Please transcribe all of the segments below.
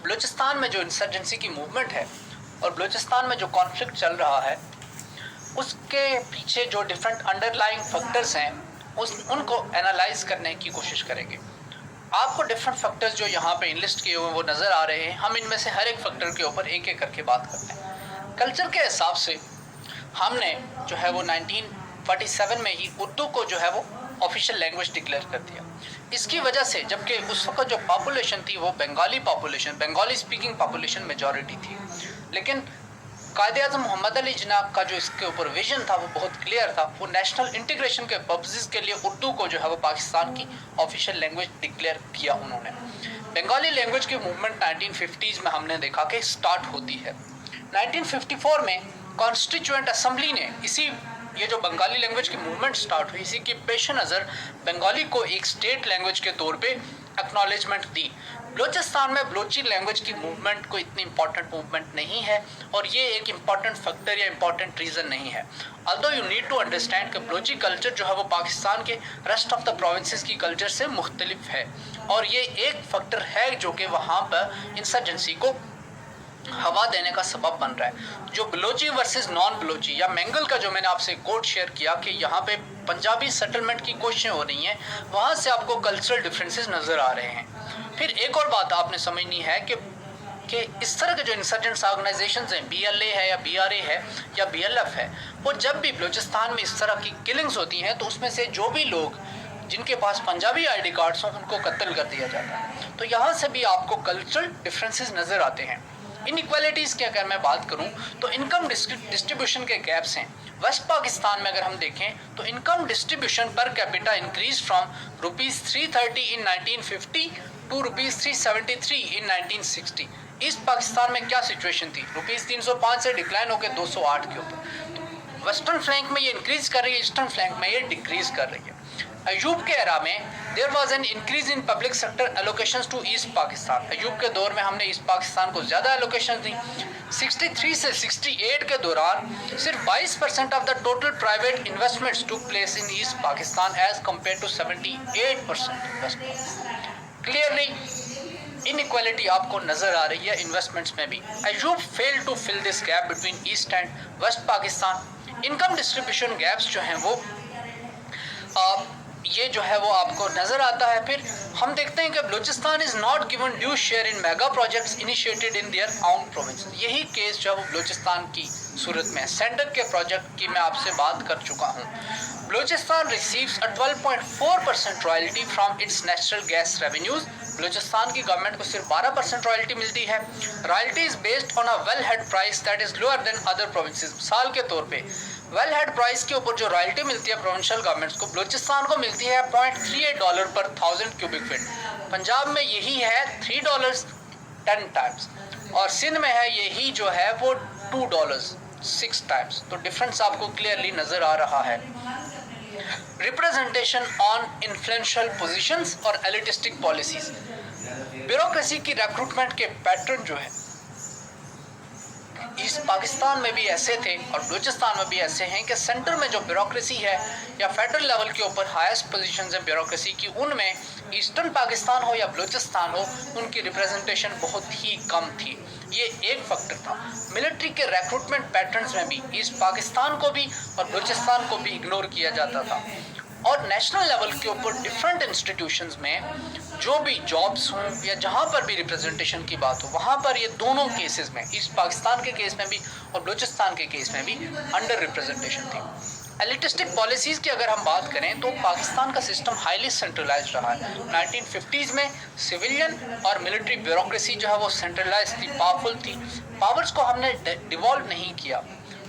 बलूचिस्तान में जो इंसर्जेंसी की मूवमेंट है और बलूचिस्तान में जो कॉन्फ्लिक्ट चल रहा है उसके पीछे जो डिफरेंट अंडरलाइंग फैक्टर्स हैं उनको एनालाइज करने की कोशिश करेंगे। आपको डिफरेंट फैक्टर्स जो यहाँ पे इनलिस्ट किए हुए वो नज़र आ रहे हैं। हम इनमें से हर एक फैक्टर के ऊपर एक एक करके बात करते हैं। कल्चर के हिसाब से हमने जो है वो 1947 में ही उर्दू को जो है वो ऑफिशियल लैंग्वेज डिक्लेयर कर दिया। इसकी वजह से जबकि उस वक्त जो पॉपुलेशन थी वो बंगाली स्पीकिंग पॉपुलेशन मेजॉरिटी थी, लेकिन कायद-ए-आज़म मोहम्मद अली जिन्ना का जो इसके ऊपर विजन था वो बहुत क्लियर था। वो नेशनल इंटीग्रेशन के पर्पसेस के लिए उर्दू को जो है वो पाकिस्तान की ऑफिशियल लैंग्वेज डिक्लेयर किया उन्होंने। बंगाली लैंग्वेज की मूवमेंट 1950s में हमने देखा कि स्टार्ट होती है। 1954 में कॉन्स्टिट्यूएंट असेंबली ने ये जो बंगाली लैंग्वेज की मूवमेंट स्टार्ट हुई, इसी के पेश नज़र बंगाली को एक स्टेट लैंग्वेज के तौर पे एक्नॉलेजमेंट दी। बलूचिस्तान में बलोची लैंग्वेज की मूवमेंट कोई इतनी इंपॉर्टेंट मूवमेंट नहीं है और ये एक इम्पॉर्टेंट फैक्टर या इम्पॉर्टेंट रीज़न नहीं है। Although you need to understand कि बलोची कल्चर जो है वो पाकिस्तान के रेस्ट ऑफ द प्रोविंसेस की कल्चर से मुख्तलिफ है और ये एक फैक्टर है जो कि वहाँ पर इंसर्जेंसी को हवा देने का सबब बन रहा है। जो बलोची वर्सेस नॉन बलोची या मैंगल का जो मैंने आपसे कोट शेयर किया कि यहाँ पे पंजाबी सेटलमेंट की कोशिशें हो रही हैं, वहाँ से आपको कल्चरल डिफरेंसेस नज़र आ रहे हैं। फिर एक और बात आपने समझनी है कि इस तरह के जो इंसर्जेंट्स ऑर्गेनाइजेशंस हैं, BLA है या BRA है या BLF है, वो जब भी बलूचिस्तान में इस तरह की किलिंग्स होती हैं तो उसमें से जो भी लोग जिनके पास पंजाबी ID कार्ड्स हों उनको कत्ल कर दिया जाता है। तो यहाँ से भी आपको कल्चरल डिफरेंसेस नज़र आते हैं। इनइक्वालिटीज़ की अगर मैं बात करूं तो इनकम डिस्ट्रीब्यूशन के गैप्स हैं। वेस्ट पाकिस्तान में अगर हम देखें तो income distribution per capita increase from ₹330 in 1950 to ₹373 in 1960। East Pakistan में क्या सिचुएशन थी? ₹305 से डिक्लाइन होकर 208 के ऊपर। तो वेस्टर्न फ्लैंक में ये इंक्रीज कर रही है, ईस्टर्न फ्लैंक में ये डिक्रीज कर रही है। अयूब के एरा में there was an increase in public sector allocations to East Pakistan. Ayub के दौर में हमने ईस्ट पाकिस्तान को ज़्यादा एलोकेशन दी। 63 से 68 के दौरान सिर्फ 22% of the total private investments took place in East Pakistan as compare to 78% West Pakistan. Clearly inequality आपको नज़र आ रही है इन्वेस्टमेंट्स में भी। Ayub fail to fill this gap between East and West Pakistan. Income distribution gaps जो हैं वो ये जो है वो आपको नज़र आता है। फिर हम देखते हैं कि Balochistan is not given due share in mega projects initiated in their own province. यही केस जो है वो बलूचिस्तान की सूरत में सेंडक के प्रोजेक्ट की मैं आपसे बात कर चुका हूँ। Balochistan receives a 12.4% royalty from its natural gas revenues. Balochistan की गवर्नमेंट को सिर्फ 12% रॉयल्टी मिलती है। Royalty is based on a well head price that is lower than other provinces. मिसाल के तौर पे वेल हेड प्राइस के ऊपर जो रॉयल्टी मिलती है प्रोविंशियल गवर्नमेंट्स को, बलूचिस्तान को मिलती है $0.38 पर 1000 क्यूबिक फीट। पंजाब में यही है $3 10 टाइम्स और सिंध में है यही जो है वो $2 6 टाइम्स। तो डिफरेंस आपको क्लियरली नज़र आ रहा है। रिप्रेजेंटेशन ऑन इन्फ्लुएंशियल पोजीशंस और एलिटिस्टिक पॉलिसीज। ब्यूरोक्रेसी की रिक्रूटमेंट के पैटर्न जो है ईस्ट पाकिस्तान में भी ऐसे थे और बलूचिस्तान में भी ऐसे हैं कि सेंटर में जो ब्यूरोक्रेसी है या फेडरल लेवल के ऊपर हाईएस्ट पोजीशंस हैं ब्यूरोक्रेसी की, उनमें ईस्टर्न पाकिस्तान हो या बलूचिस्तान हो उनकी रिप्रेजेंटेशन बहुत ही कम थी। ये एक फैक्टर था। मिलिट्री के रिक्रूटमेंट पैटर्न्स में भी ईस्ट पाकिस्तान को भी और बलूचिस्तान को भी इग्नोर किया जाता था। और नेशनल लेवल के ऊपर डिफरेंट इंस्टीट्यूशंस में जो भी जॉब्स हों या जहाँ पर भी रिप्रेजेंटेशन की बात हो, वहाँ पर ये दोनों केसेस में, ईस्ट पाकिस्तान के केस में भी और बलूचिस्तान के केस में भी अंडर रिप्रेजेंटेशन थी। एलिटिस्टिक पॉलिसीज़ की अगर हम बात करें तो पाकिस्तान का सिस्टम हाईली सेंट्रलाइज्ड रहा है। 1950s में सिविलियन और मिलिट्री ब्यूरोक्रेसी जो है वो सेंट्रलाइज थी, पावरफुल थी। पावर्स को हमने डिवॉल्व नहीं किया।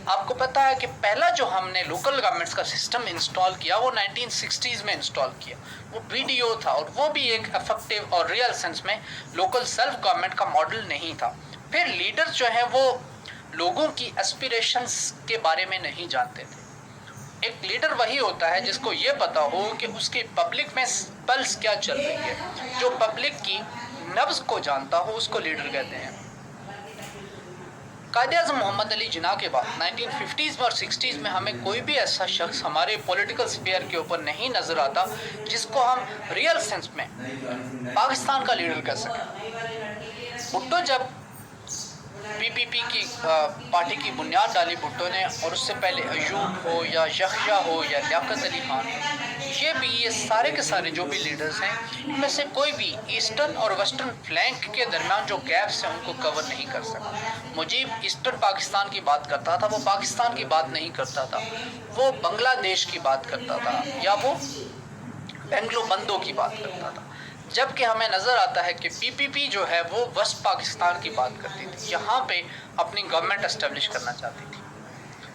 आपको पता है कि पहला जो हमने लोकल गवर्नमेंट्स का सिस्टम इंस्टॉल किया वो 1960s में इंस्टॉल किया। वो BDO था और वो भी एक इफेक्टिव और रियल सेंस में लोकल सेल्फ गवर्नमेंट का मॉडल नहीं था। फिर लीडर्स जो हैं वो लोगों की एस्पिरेशंस के बारे में नहीं जानते थे। एक लीडर वही होता है जिसको ये पता हो कि उसके पब्लिक में पल्स क्या चल रही है, जो पब्लिक की नब्ज को जानता हो उसको लीडर कहते हैं। कायद-ए-आज़म मोहम्मद अली जिन्ना के बाद 1950s में और 60s में हमें कोई भी ऐसा शख्स हमारे पॉलिटिकल स्फीयर के ऊपर नहीं नज़र आता जिसको हम रियल सेंस में पाकिस्तान का लीडर कह सकें। भुट्टो जब पीपीपी की पार्टी की बुनियाद डाली भुट्टो ने, और उससे पहले अयूब हो या यहया हो या लियाकत अली खान, ये सारे के सारे जो भी लीडर्स हैं, इनमें से कोई भी ईस्टर्न और वेस्टर्न फ्लैंक के दरमियान जो गैप्स हैं उनको कवर नहीं कर सका। मुजीब ईस्टर्न पाकिस्तान की बात करता था, वो पाकिस्तान की बात नहीं करता था, वो बांग्लादेश की बात करता था या वो बेंगलो बंदो की बात करता था। जबकि हमें नज़र आता है कि पीपीपी जो है वो वेस्ट पाकिस्तान की बात करती थी, यहाँ पे अपनी गवर्नमेंट एस्टेब्लिश करना चाहती थी।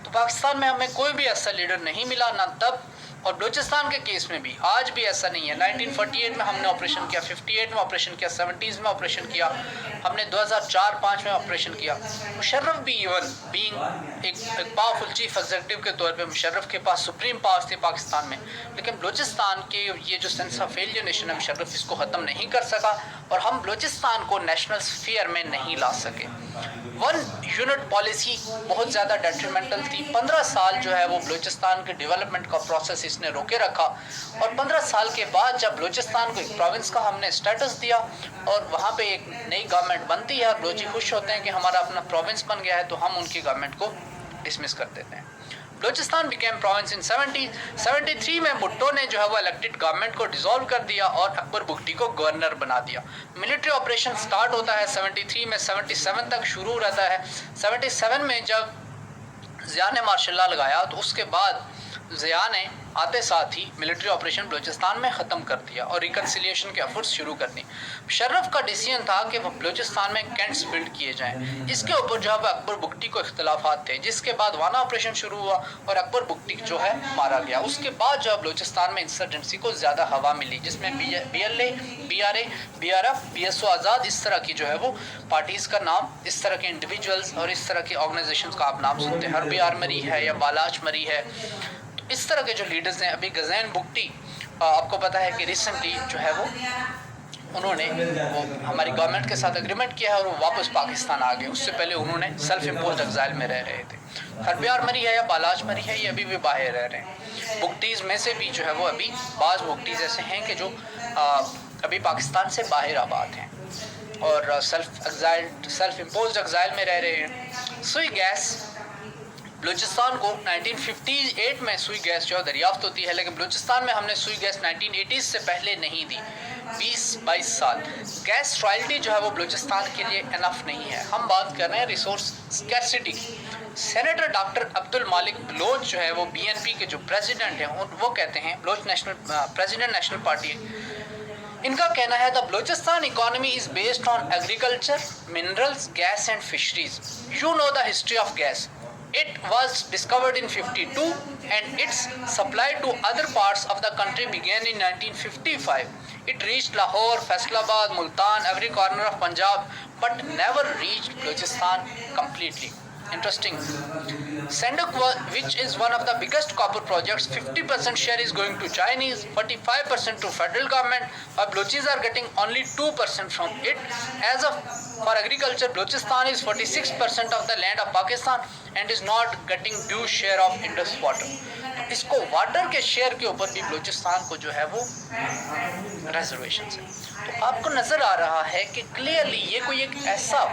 तो पाकिस्तान में हमें कोई भी ऐसा लीडर नहीं मिला, ना तब, और बलूचिस्तान के केस में भी आज भी ऐसा नहीं है। 1948 में हमने ऑपरेशन किया, 58 में ऑपरेशन किया, 70s में ऑपरेशन किया, हमने 2004-5 में ऑपरेशन किया। मुशर्रफ भी इवन बीइंग एक पावरफुल चीफ एग्जीक्यूटिव के तौर पे मुशर्रफ के पास सुप्रीम पावर्स थे पाकिस्तान में, लेकिन बलूचिस्तान के ये जो सेंस ऑफ एलियनेशन है, मुशर्रफ इसको ख़त्म नहीं कर सका और हम बलूचिस्तान को नेशनल स्फीयर में नहीं ला सके। वन यूनिट पॉलिसी बहुत ज़्यादा डेट्रीमेंटल थी। 15 साल जो है वो बलूचिस्तान के डेवलपमेंट का प्रोसेस इसने रोके रखा, और 15 साल के बाद जब बलूचिस्तान को एक प्रोविंस का हमने स्टेटस दिया और वहाँ पे एक नई गवर्नमेंट बनती है और बलूची खुश होते हैं कि हमारा अपना प्रोविंस बन गया है, तो हम उनकी गवर्नमेंट को डिसमिस कर देते हैं। बलूचिस्तान बिकेम प्रोविंस इन 73 में भुट्टो ने जो है वो इलेक्टेड गवर्नमेंट को डिसॉल्व कर दिया और अकबर बुगटी को गवर्नर बना दिया। मिलिट्री ऑपरेशन स्टार्ट होता है 73 में, 77 तक शुरू रहता है। 77 में जब ज़िया ने मार्शल लॉ लगाया तो उसके बाद ज़िया ने आते साथ ही मिलिट्री ऑपरेशन बलूचिस्तान में ख़त्म कर दिया और रिकन्सिलिएशन के एफर्ट्स शुरू कर दी। मुशर्रफ का डिसीजन था कि वह बलूचिस्तान में कैंट्स बिल्ड किए जाएं। इसके ऊपर जो है वह अकबर बुगटी को इख्तलाफात थे, जिसके बाद वाना ऑपरेशन शुरू हुआ और अकबर बुगटी जो है मारा गया। उसके बाद जो है बलूचिस्तान में इंसर्जेंसी को ज़्यादा हवा मिली, जिसमें BLA, BRA, BRF, BSO आज़ाद, इस तरह की जो है वो पार्टीज़ का नाम, इस तरह के इंडिविजुअल्स और इस तरह के ऑर्गेनाइजेशंस का आप नाम सुनते हैं। हरबी आर्मरी है या बालाच मरी है, इस तरह के जो लीडर्स हैं। अभी गज़ैन बुगटी आपको पता है कि रिसेंटली जो है वो उन्होंने हमारी गवर्नमेंट के साथ एग्रीमेंट किया है और वो वापस पाकिस्तान आ गए। उससे पहले उन्होंने सेल्फ इम्पोज्ड एक्साइल में रह रहे थे। हरबियार मरी है या बालाच मरी है, ये अभी भी बाहर रह रहे हैं। बुगटीज़ में से भी जो है वो अभी बाज़ बुगटीज़ ऐसे हैं कि जो अभी पाकिस्तान से बाहर आबाद हैं और सेल्फ इम्पोज्ड एक्साइल में रह रहे हैं। सुई गैस बलूचिस्तान को 1958 में सुई गैस जो दरियाफ्त होती है, लेकिन बलूचिस्तान में हमने सुई गैस 1980 से पहले नहीं दी। 20-22 साल गैस रॉयल्टी जो है वो बलूचिस्तान के लिए इनफ नहीं है। हम बात कर रहे हैं रिसोर्स स्कैर्सिटी की। सेनेटर डॉक्टर अब्दुल मालिक बलोच जो है वो BNP के जो प्रेसिडेंट हैं, वो कहते हैं, बलोच प्रेसिडेंट नेशनल पार्टी, इनका कहना है the Balochistan economy is based on agriculture, minerals, gas and fisheries. You know the history of gas. It was discovered in 52 and its supply to other parts of the country began in 1955. It reached Lahore, Faisalabad, Multan, every corner of Punjab, but never reached Balochistan completely. Interesting. Sanduk, which is one of the biggest copper projects, 50% share is going to Chinese, 45% to federal government, but Balochis are getting only 2% from it. As of for agriculture, Balochistan is 46% of the land of Pakistan and is not getting due share of Indus water. तो इसको water के share के ऊपर भी बलूचिस्तान को जो है वो रिजर्वेशन है। तो आपको नज़र आ रहा है कि क्लियरली ये कोई एक ऐसा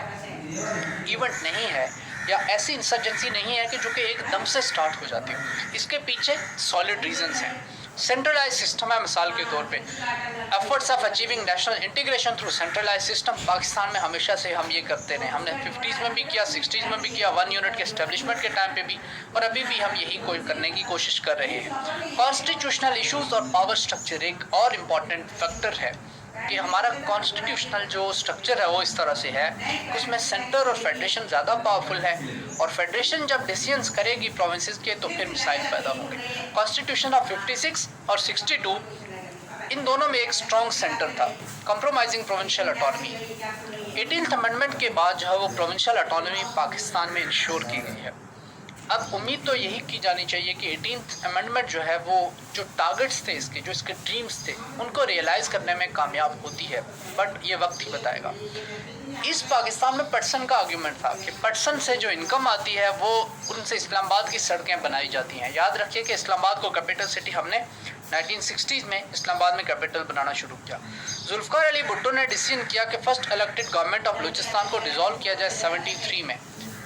इवेंट नहीं है या ऐसी इंसर्जेंसी नहीं है कि जो कि एकदम से स्टार्ट हो जाती हो। इसके पीछे सॉलिड रीजंस हैं। सेंट्रलाइज सिस्टम है, मिसाल के तौर पे efforts of achieving national integration through centralise system. Pakistan में हमेशा से हम ये करते रहे, हमने 50s में भी किया, 60s में भी किया, 1 यूनिट के एस्टेब्लिशमेंट के टाइम पे भी, और अभी भी हम यही कोई करने की कोशिश कर रहे हैं। कॉन्स्टिट्यूशनल इशूज़ और पावर स्ट्रक्चर एक और इम्पॉर्टेंट फैक्टर है कि हमारा कॉन्स्टिट्यूशनल जो स्ट्रक्चर है वो इस तरह से है कि उसमें सेंटर और फेडरेशन ज़्यादा पावरफुल है, और फेडरेशन जब डिसीजंस करेगी प्रोविंसेस के तो फिर मिसाइल पैदा होंगे। कॉन्स्टिट्यूशन ऑफ 56 और 62 इन दोनों में एक स्ट्रॉन्ग सेंटर था, compromising provincial autonomy. 18th amendment के बाद जो है वो प्रोविंशियल ऑटोनॉमी पाकिस्तान में इंश्योर की गई है। अब उम्मीद तो यही की जानी चाहिए कि 18th अमेंडमेंट जो है वो जो टारगेट्स थे इसके, जो इसके ड्रीम्स थे, उनको रियलाइज़ करने में कामयाब होती है, बट ये वक्त ही बताएगा। इस पाकिस्तान में पटसन का आर्ग्यूमेंट था कि पटसन से जो इनकम आती है वो उनसे इस्लामाबाद की सड़कें बनाई जाती हैं। याद रखिए कि इस्लामाबाद को कैपिटल सिटी हमने 1960s में इस्लामाबाद में कैपिटल बनाना शुरू किया। जुल्फ़िकार अली भुट्टो ने डिसीजन किया कि first elected government of Balochistan को डिसॉल्व किया जाए 73 में।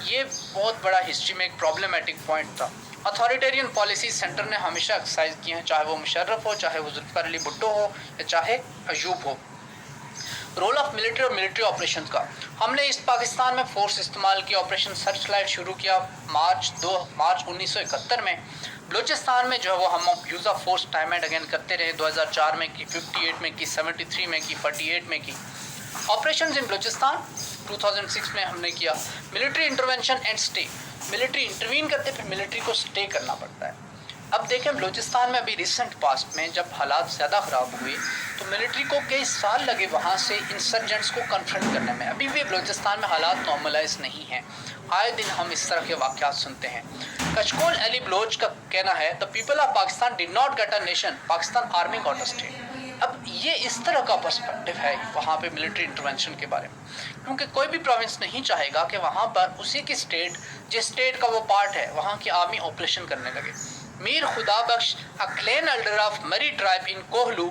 ये बहुत बड़ा हिस्ट्री में एक प्रॉब्लमेटिक पॉइंट था। अथॉरिटेरियन पॉलिसी सेंटर ने हमेशा एक्सरसाइज की हैं, चाहे वो मुशर्रफ हो, चाहे वो जुल्फ़िकार अली भुट्टो हो, या चाहे अयूब हो। रोल ऑफ मिलिट्री और मिलिट्री ऑपरेशन का हमने ईस्ट पाकिस्तान में फोर्स इस्तेमाल किया। ऑपरेशन सर्च लाइट शुरू किया मार्च 1971 में। बलूचिस्तान में जो है वो हम use of force time and again करते रहे। 2004 में की, 58 में की, 73 में की, 48 में की। ऑपरेशंस इन बलूचिस्तान 2006 में हमने किया। Military intervention and stay, military intervene करते फिर मिलिट्री को स्टे करना पड़ता है। अब देखें बलूचिस्तान में अभी रिसेंट पास्ट में जब हालात ज़्यादा ख़राब हुए तो मिलिट्री को कई साल लगे वहाँ से इंसर्जेंट्स को कन्फ्रंट करने में। अभी भी बलूचिस्तान में हालात नॉर्मलाइज नहीं हैं। आए दिन हम इस तरह के वाक़यात सुनते हैं। कचकोल अली बलोच का कहना है the people of Pakistan did not get a nation, Pakistan army got a state. अब ये इस तरह का पर्सपेक्टिव है वहाँ पे मिलिट्री इंटरवेंशन के बारे में, क्योंकि कोई भी प्रोविंस नहीं चाहेगा कि वहाँ पर उसी की स्टेट, जिस स्टेट का वो पार्ट है, वहाँ की आर्मी ऑपरेशन करने लगे। Mir Khudabakhsh a clan elder of Marri tribe in Kohlu,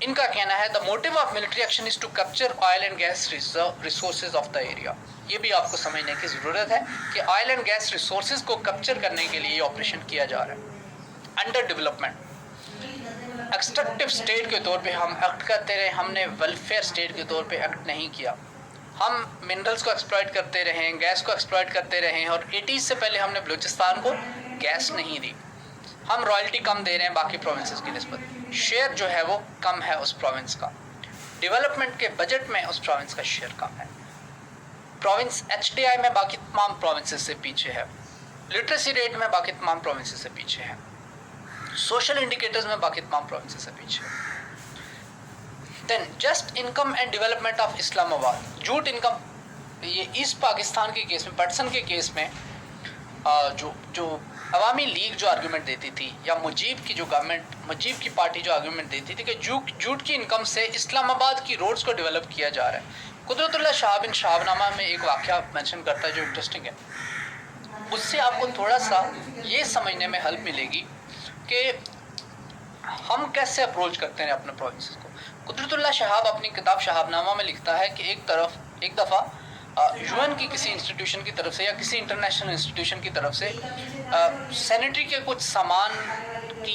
इनका कहना है the motive of military action is to capture oil and gas resources of the area. ये भी आपको समझने की ज़रूरत है कि ऑयल एंड गैस रिसोर्सेज को कैप्चर करने के लिए ये ऑपरेशन किया जा रहा है। अंडर डेवलपमेंट, एक्सट्रक्टिव स्टेट के तौर पे हम एक्ट करते रहे, हमने वेलफेयर स्टेट के तौर पे एक्ट नहीं किया। हम मिनरल्स को एक्सप्लॉइट करते रहे, गैस को एक्सप्लॉइट करते रहे, और 80s से पहले हमने बलूचिस्तान को गैस नहीं दी। हम रॉयल्टी कम दे रहे हैं बाकी प्रोविंसेस की निस्बत, शेयर जो है वो कम है उस प्रोविंस का। डेवलपमेंट के बजट में उस प्रोविंस का शेयर कम है। प्रोविंस HDI में बाकी तमाम प्रोविंसेस से पीछे है। लिटरेसी रेट में बाकी तमाम प्रोविंसेस से पीछे है। सोशल इंडिकेटर्स में बाकी तमाम प्रोविंसेस से पीछे है। Then just income and development of Islamabad, jute income, ये ईस्ट पाकिस्तान के केस में, पटसन के केस में जो अवामी लीग जो आर्गूमेंट देती थी, या मुजीब की जो गवर्नमेंट, मुजीब की पार्टी जो आर्गूमेंट देती थी कि जूट की इनकम से इस्लामाबाद की रोड्स को डेवलप किया जा रहा है। कुदरतुल्लाह शाह बिन शाहनामा में एक वाक़या मेंशन करता है जो इंटरेस्टिंग है। उससे आपको थोड़ा सा ये समझने में हेल्प मिलेगी कि हम कैसे अप्रोच करते हैं अपने प्रोविंसेस को। कुदरतुल्लाह शहाब अपनी किताब शहाबनामा में लिखता है कि एक दफ़ा UN की किसी इंस्टीट्यूशन की तरफ से या किसी इंटरनेशनल इंस्टीट्यूशन की तरफ से सैनिटरी के कुछ सामान की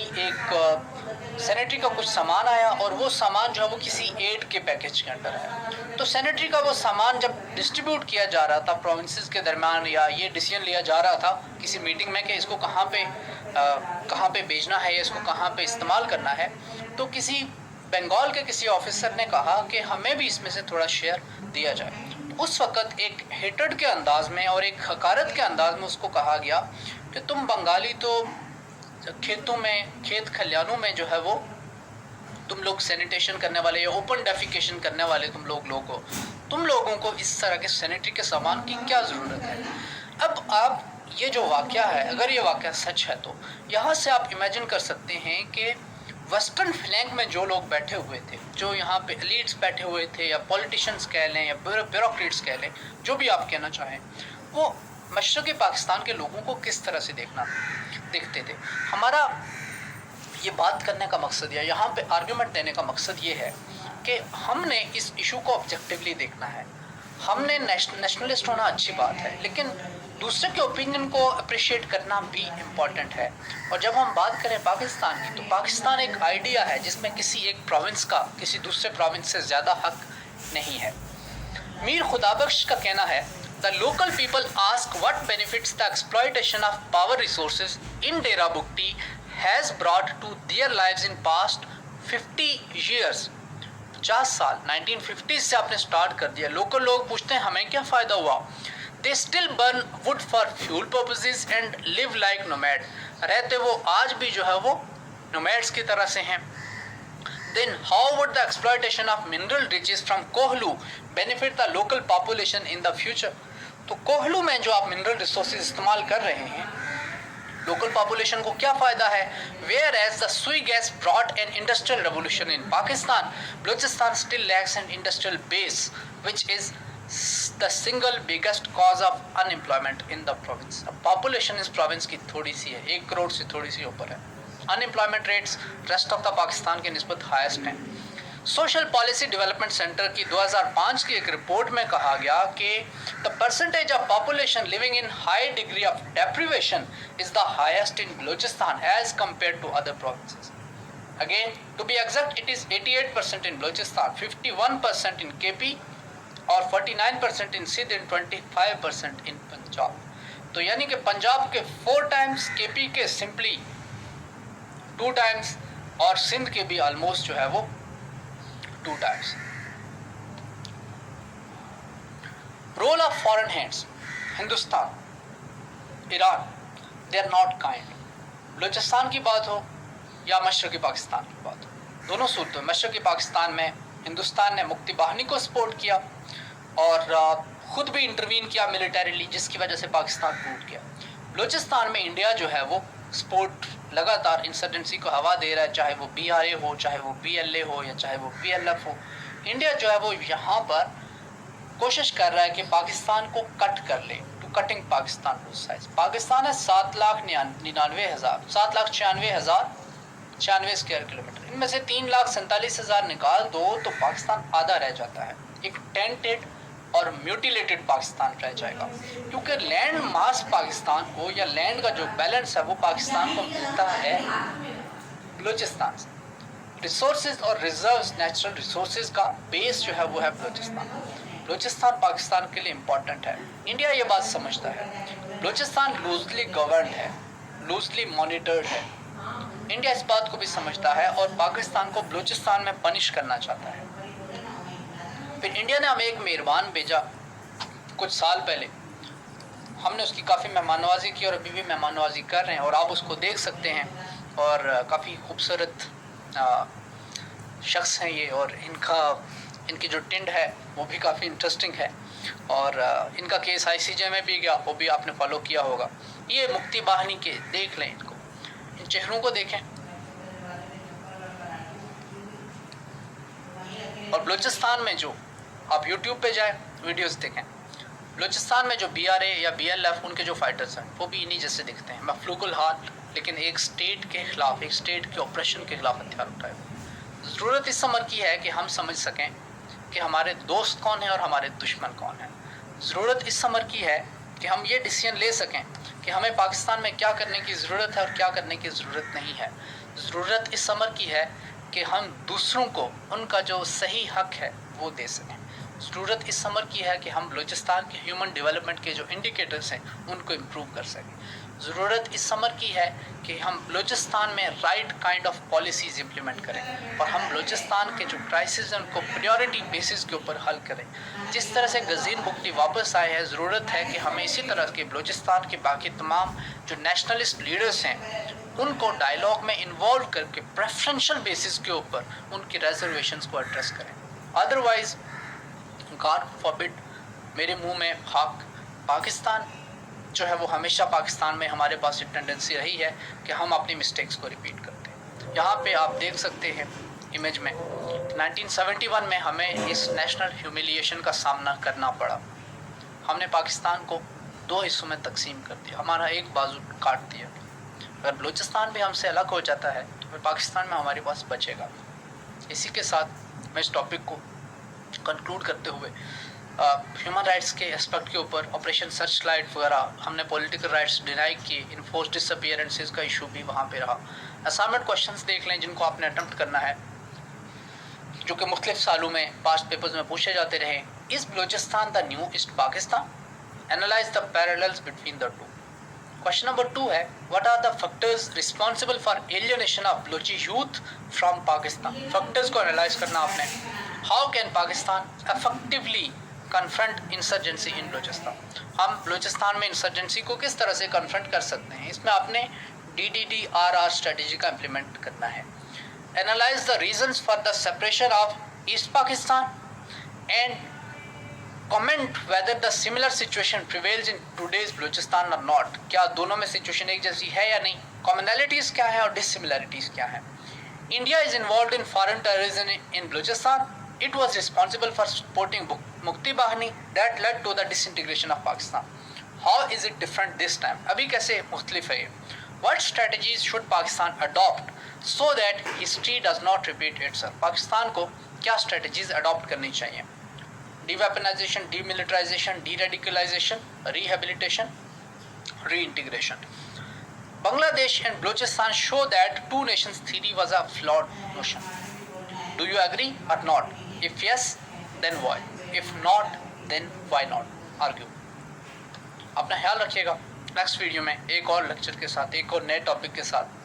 सैनिटरी का कुछ सामान आया, और वो सामान जो है वो किसी एड के पैकेज के अंडर है। तो सैनिटरी का वो सामान जब डिस्ट्रीब्यूट किया जा रहा था प्रोविंसेस के दरमियान, या ये डिसीजन लिया जा रहा था किसी मीटिंग में कि इसको कहाँ पे भेजना है या इसको कहाँ पे इस्तेमाल करना है, तो किसी बंगाल के किसी ऑफिसर ने कहा कि हमें भी इसमें से थोड़ा शेयर दिया जाए। उस वक़्त एक हेटर्ड के अंदाज में और एक हकारत के अंदाज में उसको कहा गया कि तुम बंगाली तो खेतों में, खेत खलियानों में जो है वो तुम लोग सैनिटेशन करने वाले या ओपन डेफिकेशन करने वाले तुम लोगों को इस तरह के सैनिटरी के सामान की क्या ज़रूरत है। अब आप ये जो वाक़या है, अगर ये वाक़या सच है तो यहाँ से आप इमेजिन कर सकते हैं कि वेस्टर्न फ्लैंक में जो लोग बैठे हुए थे, जो यहाँ पे एलीट्स बैठे हुए थे, या पॉलिटिशियंस कह लें या ब्यूरोक्रेट्स कह लें, जो भी आप कहना चाहें, वो मशरक़ी पाकिस्तान के लोगों को किस तरह से देखते थे। हमारा ये बात करने का मकसद या यहाँ पे आर्गूमेंट देने का मकसद ये है कि हमने इस इशू को ऑब्जेक्टिवली देखना है। हमने नेशनलिस्ट होना अच्छी बात है, लेकिन दूसरे के ओपिनियन को अप्रिशिएट करना भी इम्पॉर्टेंट है। और जब हम बात करें पाकिस्तान की, तो पाकिस्तान एक आइडिया है जिसमें किसी एक प्रोविंस का किसी दूसरे प्रोविंस से ज़्यादा हक नहीं है। मीर खुदाबख्श का कहना है the local people ask what benefits the exploitation of power resources in Dera Bugti has brought to their lives in past 50 years। 50 साल, 1950 से आपने स्टार्ट कर दिया। लोकल लोग पूछते हैं हमें क्या फ़ायदा हुआ। They still burn wood for fuel purposes and live like nomad। रहते वो आज भी जो है वो nomads की तरह से हैं। Then how would the exploitation of mineral riches from Kohlu benefit the local population in the future? तो कोहलू में जो आप मिनरल रिसोर्सेज इस्तेमाल कर रहे हैं, लोकल पॉपुलेशन को क्या फायदा है? वेयर एज द सुई gas brought an industrial revolution in Pakistan, Balochistan still lakhs an industrial base which is the single biggest cause of unemployment in the province. Population इस प्रोविंस की थोड़ी सी है, 1 करोड़ से थोड़ी सी ऊपर है। Unemployment rates rest of the Pakistan के निस्बत हाईएस्ट हैं। सोशल पॉलिसी डेवलपमेंट सेंटर की 2005 की एक रिपोर्ट में कहा गया कि the percentage of population living in high degree of deprivation is the highest in Balochistan as compare to other provinces. Again to be exact it is 88% in Balochistan, 51% in KP और 49% in Sindh and 25% in Punjab. तो यानी कि पंजाब के 4 times, KP के simply 2 times और सिंध के भी ऑलमोस्ट जो है वो 2 times. Role of foreign hands, Hindustan, Iran, they are not kind. Balochistan की बात हो या मशरक़ी पाकिस्तान की बात हो, दोनों सूरतों में मशरक़ी पाकिस्तान में हिंदुस्तान ने मुक्ति बाहिनी को सपोर्ट किया और खुद भी इंटरवीन किया मिलिटरीली, जिसकी वजह से पाकिस्तान टूट गया। बलूचिस्तान में इंडिया जो है वो सपोर्ट लगातार इंसर्जेंसी को हवा दे रहा है, चाहे वो BRA हो, चाहे वो BLA हो या चाहे वो PLF हो। इंडिया जो है वो यहाँ पर कोशिश कर रहा है कि पाकिस्तान को कट कर ले, to cutting Pakistan to size. Pakistan है 7,99,096 स्क्वायर किलोमीटर, इनमें से 3,47,000 निकाल दो तो पाकिस्तान आधा रह जाता है। एक टेंटेड और म्यूटिलेटेड पाकिस्तान रह जाएगा, क्योंकि लैंड मास पाकिस्तान को या लैंड का जो बैलेंस है वो पाकिस्तान को मिलता है बलूचिस्तान से। रिसोर्सेज और रिजर्व्स, नेचुरल रिसोर्सेज का बेस जो है वो है बलूचिस्तान। बलूचिस्तान पाकिस्तान के लिए इम्पोर्टेंट है। इंडिया ये बात समझता है। बलूचिस्तान लूजली गवर्नड है, लूजली मॉनिटर्ड है। इंडिया इस बात को भी समझता है और पाकिस्तान को बलूचिस्तान में पनिश करना चाहता है। फिर इंडिया ने हमें एक मेहमान भेजा कुछ साल पहले, हमने उसकी काफ़ी मेहमाननवाजी की और अभी भी मेहमाननवाजी कर रहे हैं और आप उसको देख सकते हैं। और काफ़ी खूबसूरत शख्स हैं ये, और इनकी जो टिंड है वो भी काफ़ी इंटरेस्टिंग है। और इनका केस ICJ में भी गया, वो भी आपने फॉलो किया होगा। ये मुक्ति बाहिनी के, देख लें इनको, इन चेहरों को देखें। और बलूचिस्तान में जो आप YouTube पे जाएं, वीडियोस देखें, बलूचिस्तान में जो BRA या BLF उनके जो फाइटर्स हैं वो भी इन्हीं जैसे दिखते हैं, मफलूकुल हाथ, लेकिन एक स्टेट के खिलाफ, एक स्टेट के ऑपरेशन के खिलाफ हथियार उठाए। ज़रूरत इस समर की है कि हम समझ सकें कि हमारे दोस्त कौन हैं और हमारे दुश्मन कौन हैं। ज़रूरत इस समर की है कि हम ये डिसीजन ले सकें कि हमें पाकिस्तान में क्या करने की ज़रूरत है और क्या करने की ज़रूरत नहीं है। ज़रूरत इस समर की है कि हम दूसरों को उनका जो सही हक है वो दे सकें। ज़रूरत इस समर की है कि हम बलूचिस्तान के ह्यूमन डेवलपमेंट के जो इंडिकेटर्स हैं उनको इम्प्रूव कर सकें। ज़रूरत इस समर की है कि हम बलूचिस्तान में right kind of policies implement करें और हम बलूचिस्तान के जो क्राइसिस हैं उनको प्रायोरिटी बेसिस के ऊपर हल करें। जिस तरह से गज़ीन बुगटी वापस आए हैं, ज़रूरत है कि हमें इसी तरह के बलूचिस्तान के बाकी तमाम जो नेशनलिस्ट लीडर्स हैं उनको डायलॉग में इन्वॉल्व करके प्रेफरेंशियल बेसिस के ऊपर उनकी रिजर्वेशंस को एड्रेस करें। अदरवाइज़ गॉड फॉरबिड, मेरे मुंह में खाक, पाकिस्तान जो है वो हमेशा पाकिस्तान में हमारे पास एक टेंडेंसी रही है कि हम अपनी मिस्टेक्स को रिपीट करते हैं। यहाँ पे आप देख सकते हैं इमेज में 1971 में हमें इस नेशनल ह्यूमिलिएशन का सामना करना पड़ा। हमने पाकिस्तान को 2 हिस्सों में तकसीम कर दिया, हमारा एक बाजू काट दिया। अगर बलूचिस्तान भी हमसे अलग हो जाता है तो फिर पाकिस्तान में हमारे पास बचेगा। इसी के साथ मैं इस टॉपिक को कंक्लूड करते हुए ह्यूमन राइट्स के एस्पेक्ट के ऊपर ऑपरेशन सर्च लाइट वगैरह, हमने पॉलिटिकल राइट्स डिनाई किए, इन्फोर्स डिसअपीयरेंसेस का इशू भी वहाँ पे रहा। असाइनमेंट क्वेश्चंस देख लें जिनको आपने अटेम्प्ट करना है, जो कि मुख्तलिफ सालों में पास्ट पेपर्स में पूछे जाते रहे। Is Balochistan the new East Pakistan? Analyse the parallels between the two. Question number 2 है, what are the factors responsible for alienation of Baluchi youth from Pakistan? Factors को एनालाइज करना आपने। How can Pakistan effectively confront insurgency in Balochistan? हम बलूचिस्तान में इंसर्जेंसी को किस तरह से कन्फ्रंट कर सकते हैं? इसमें आपने DDRR स्ट्रेटजी का इम्प्लीमेंट करना है। Analyse the reasons for the separation of east Pakistan and comment whether the similar situation prevails in today's Balochistan or not. क्या दोनों में सिचुएशन एक जैसी है या नहीं, कॉमनैलिटीज क्या है और डिसिमिलरिटीज क्या है. India is involved in foreign terrorism in Balochistan. It was responsible for supporting Mukti Bahani that led to the disintegration of Pakistan. How is it different this time? अभी कैसे मुख्तलिफ है ये? What strategies should Pakistan adopt so that history does not repeat itself? Pakistan को क्या strategies adopt करनी चाहिए? Deweaponization, demilitarization, de-radicalization, rehabilitation, reintegration. Bangladesh and Balochistan show that two nations theory was a flawed notion. Do you agree or not? If yes, then why? If not, then why not? Argue. अपना ख्याल रखिएगा. Next video में एक और lecture के साथ, एक और नए टॉपिक के साथ